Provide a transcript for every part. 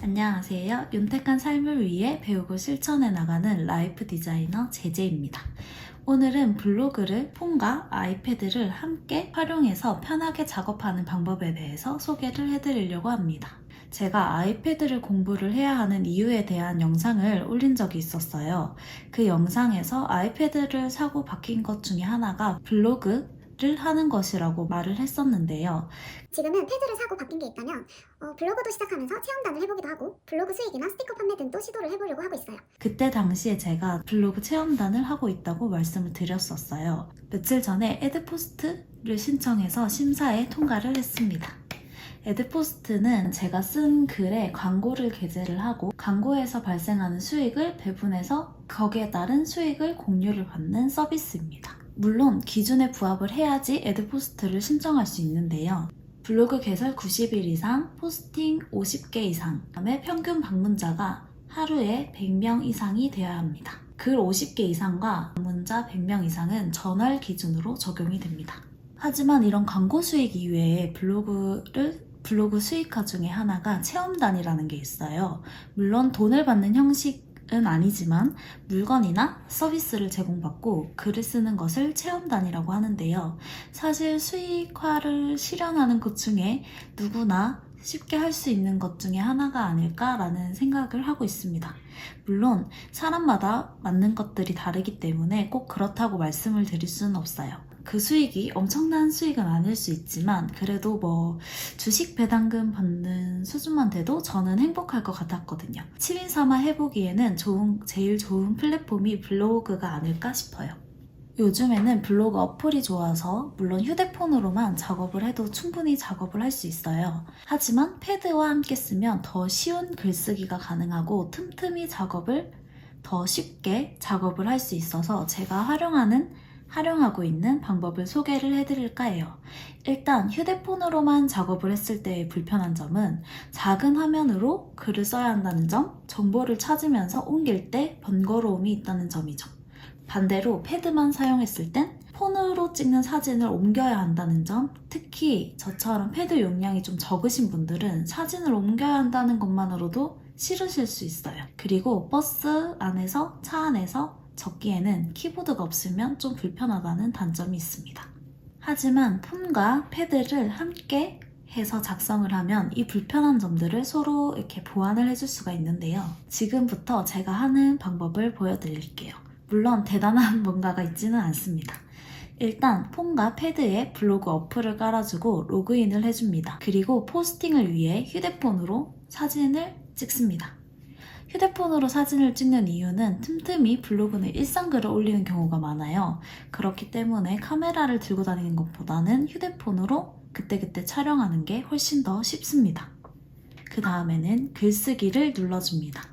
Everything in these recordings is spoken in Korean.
안녕하세요. 윤택한 삶을 위해 배우고 실천해 나가는 라이프 디자이너 제제입니다. 오늘은 블로그를 폰과 아이패드를 함께 활용해서 편하게 작업하는 방법에 대해서 소개를 해드리려고 합니다. 제가 아이패드를 공부를 해야 하는 이유에 대한 영상을 올린 적이 있었어요. 그 영상에서 아이패드를 사고 바뀐 것 중에 하나가 블로그를 하는 것이라고 말을 했었는데요. 지금은 패드를 사고 바뀐 게 있다면 블로그도 시작하면서 체험단을 해보기도 하고 블로그 수익이나 스티커 판매 등도 시도를 해보려고 하고 있어요. 그때 당시에 제가 블로그 체험단을 하고 있다고 말씀을 드렸었어요. 며칠 전에 에드포스트를 신청해서 심사에 통과를 했습니다. 에드포스트는 제가 쓴 글에 광고를 게재를 하고 광고에서 발생하는 수익을 배분해서 거기에 따른 수익을 공유를 받는 서비스입니다. 물론 기준에 부합을 해야지 에드포스트를 신청할 수 있는데요. 블로그 개설 90일 이상, 포스팅 50개 이상, 그다음에 평균 방문자가 하루에 100명 이상이 되어야 합니다. 글 50개 이상과 방문자 100명 이상은 전월 기준으로 적용이 됩니다. 하지만 이런 광고 수익 이외에 블로그 수익화 중에 하나가 체험단이라는 게 있어요. 물론 돈을 받는 형식은 아니지만 물건이나 서비스를 제공받고 글을 쓰는 것을 체험단이라고 하는데요. 사실 수익화를 실현하는 것 중에 누구나 쉽게 할 수 있는 것 중에 하나가 아닐까라는 생각을 하고 있습니다. 물론 사람마다 맞는 것들이 다르기 때문에 꼭 그렇다고 말씀을 드릴 수는 없어요. 그 수익이 엄청난 수익은 아닐 수 있지만 그래도 주식 배당금 받는 수준만 돼도 저는 행복할 것 같았거든요. 취미삼아 해보기에는 제일 좋은 플랫폼이 블로그가 아닐까 싶어요. 요즘에는 블로그 어플이 좋아서 물론 휴대폰으로만 작업을 해도 충분히 작업을 할 수 있어요. 하지만 패드와 함께 쓰면 더 쉬운 글쓰기가 가능하고 틈틈이 더 쉽게 작업을 할 수 있어서 제가 활용하고 있는 방법을 소개를 해드릴까 해요. 일단 휴대폰으로만 작업을 했을 때의 불편한 점은 작은 화면으로 글을 써야 한다는 점, 정보를 찾으면서 옮길 때 번거로움이 있다는 점이죠. 반대로 패드만 사용했을 땐 폰으로 찍는 사진을 옮겨야 한다는 점, 특히 저처럼 패드 용량이 좀 적으신 분들은 사진을 옮겨야 한다는 것만으로도 싫으실 수 있어요. 그리고 버스 안에서, 차 안에서 적기에는 키보드가 없으면 좀 불편하다는 단점이 있습니다. 하지만 폰과 패드를 함께 해서 작성을 하면 이 불편한 점들을 서로 이렇게 보완을 해줄 수가 있는데요. 지금부터 제가 하는 방법을 보여드릴게요. 물론 대단한 뭔가가 있지는 않습니다. 일단 폰과 패드에 블로그 어플을 깔아주고 로그인을 해줍니다. 그리고 포스팅을 위해 휴대폰으로 사진을 찍습니다. 휴대폰으로 사진을 찍는 이유는 틈틈이 블로그는 일상글을 올리는 경우가 많아요. 그렇기 때문에 카메라를 들고 다니는 것보다는 휴대폰으로 그때그때 촬영하는 게 훨씬 더 쉽습니다. 그 다음에는 글쓰기를 눌러줍니다.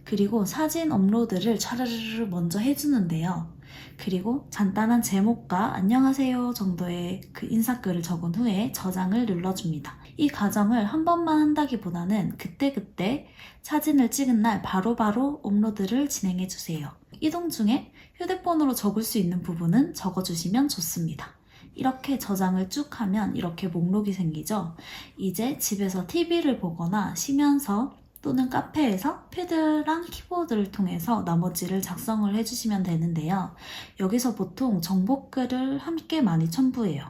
그리고 사진 업로드를 차르르르 먼저 해주는데요. 그리고 간단한 제목과 안녕하세요 정도의 그 인사글을 적은 후에 저장을 눌러줍니다. 이 과정을 한 번만 한다기보다는 그때그때 사진을 찍은 날 바로바로 업로드를 진행해주세요. 이동 중에 휴대폰으로 적을 수 있는 부분은 적어주시면 좋습니다. 이렇게 저장을 쭉 하면 이렇게 목록이 생기죠. 이제 집에서 TV를 보거나 쉬면서 또는 카페에서 패드랑 키보드를 통해서 나머지를 작성을 해주시면 되는데요. 여기서 보통 정보글을 함께 많이 첨부해요.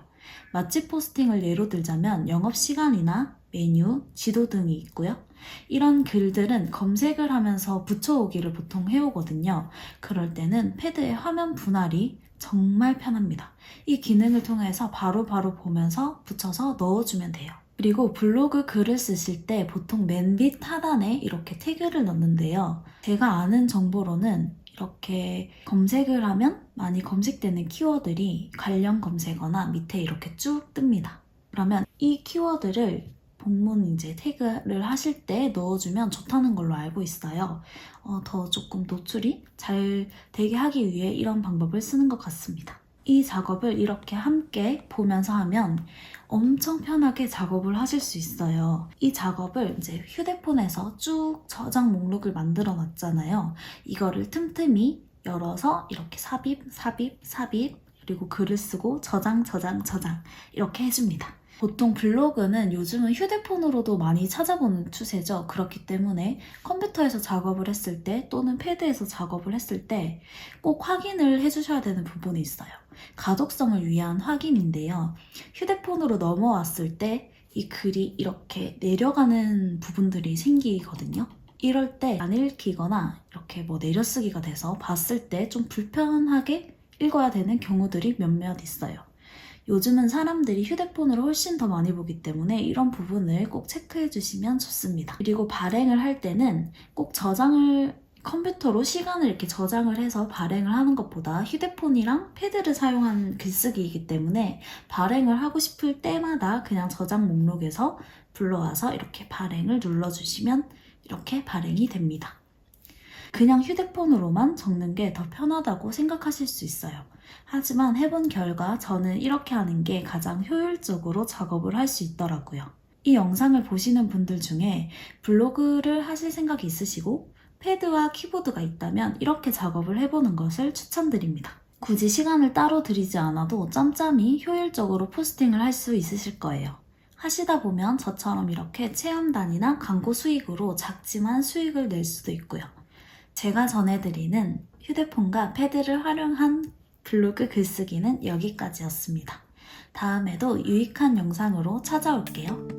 맛집 포스팅을 예로 들자면 영업시간이나 메뉴, 지도 등이 있고요. 이런 글들은 검색을 하면서 붙여오기를 보통 해오거든요. 그럴 때는 패드의 화면 분할이 정말 편합니다. 이 기능을 통해서 바로바로 보면서 붙여서 넣어주면 돼요. 그리고 블로그 글을 쓰실 때 보통 맨 밑 하단에 이렇게 태그를 넣는데요. 제가 아는 정보로는 이렇게 검색을 하면 많이 검색되는 키워드들이 관련 검색어나 밑에 이렇게 쭉 뜹니다. 그러면 이 키워드를 본문 태그를 하실 때 넣어주면 좋다는 걸로 알고 있어요. 더 조금 노출이 잘 되게 하기 위해 이런 방법을 쓰는 것 같습니다. 이 작업을 이렇게 함께 보면서 하면 엄청 편하게 작업을 하실 수 있어요. 이 작업을 휴대폰에서 쭉 저장 목록을 만들어 놨잖아요. 이거를 틈틈이 열어서 이렇게 삽입, 그리고 글을 쓰고 저장 이렇게 해줍니다. 보통 블로그는 요즘은 휴대폰으로도 많이 찾아보는 추세죠. 그렇기 때문에 컴퓨터에서 작업을 했을 때 또는 패드에서 작업을 했을 때 꼭 확인을 해주셔야 되는 부분이 있어요. 가독성을 위한 확인인데요. 휴대폰으로 넘어왔을 때 이 글이 이렇게 내려가는 부분들이 생기거든요. 이럴 때 안 읽히거나 이렇게 뭐 내려쓰기가 돼서 봤을 때 좀 불편하게 읽어야 되는 경우들이 몇몇 있어요. 요즘은 사람들이 휴대폰으로 훨씬 더 많이 보기 때문에 이런 부분을 꼭 체크해 주시면 좋습니다. 그리고 발행을 할 때는 꼭 컴퓨터로 시간을 이렇게 저장을 해서 발행을 하는 것보다 휴대폰이랑 패드를 사용한 글쓰기이기 때문에 발행을 하고 싶을 때마다 그냥 저장 목록에서 불러와서 이렇게 발행을 눌러주시면 이렇게 발행이 됩니다. 그냥 휴대폰으로만 적는 게 더 편하다고 생각하실 수 있어요. 하지만 해본 결과 저는 이렇게 하는 게 가장 효율적으로 작업을 할 수 있더라고요. 이 영상을 보시는 분들 중에 블로그를 하실 생각이 있으시고 패드와 키보드가 있다면 이렇게 작업을 해보는 것을 추천드립니다. 굳이 시간을 따로 들이지 않아도 짬짬이 효율적으로 포스팅을 할 수 있으실 거예요. 하시다 보면 저처럼 이렇게 체험단이나 광고 수익으로 작지만 수익을 낼 수도 있고요. 제가 전해드리는 휴대폰과 패드를 활용한 블로그 글쓰기는 여기까지였습니다. 다음에도 유익한 영상으로 찾아올게요.